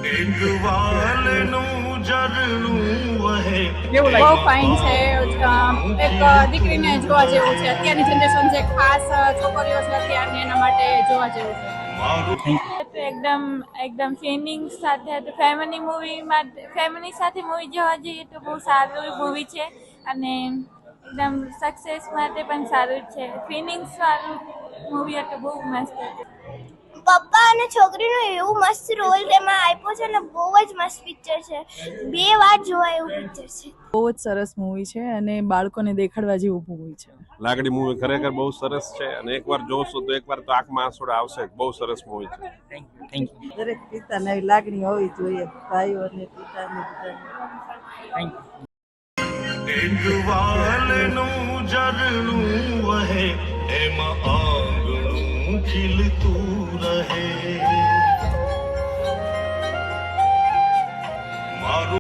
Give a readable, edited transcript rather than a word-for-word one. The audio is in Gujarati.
એક વાલનું ઝરણું વહે બહુ ફાઇન છે. એક દીકરીને જોવા જેવું છે. અત્યારની જનરેશન જે ખાસ છોકરીઓ છે અત્યારની, એના માટે જોવા જેવું છે. એકદમ ફિલિંગ્સ સાથે ફેમિલી સાથે મૂવી જોવા જઈએ તો બહુ સારું મૂવી છે અને એકદમ સક્સેસ માટે પણ સારું છે. ફિલિંગ્સ વાળું મૂવી હતું, બહુ મસ્ત હતું. પપ્પા અને છોકરીનો એવું મસ્ત રોલ તેમાં આપ્યો છે ને, બહુ જ મસ્ત પિક્ચર છે. 2 વાર જોવા એવું પિક્ચર છે. બહુ જ સરસ મૂવી છે અને બાળકોને દેખાડવા જેવું મૂવી છે. લાગણી મૂવી ખરેખર બહુ સરસ છે અને એકવાર જોશો તો એકવાર તો આંખમાં આંસુડા આવશે. બહુ સરસ મૂવી છે. Thank you. દરેક પિતાને આવી લાગણી હોવી જોઈએ, ભાઈઓ અને પિતાને થેન્ક યુ. એક વાલનું ઝરણું વહે એમાં આંગણું ખીલતું રહે.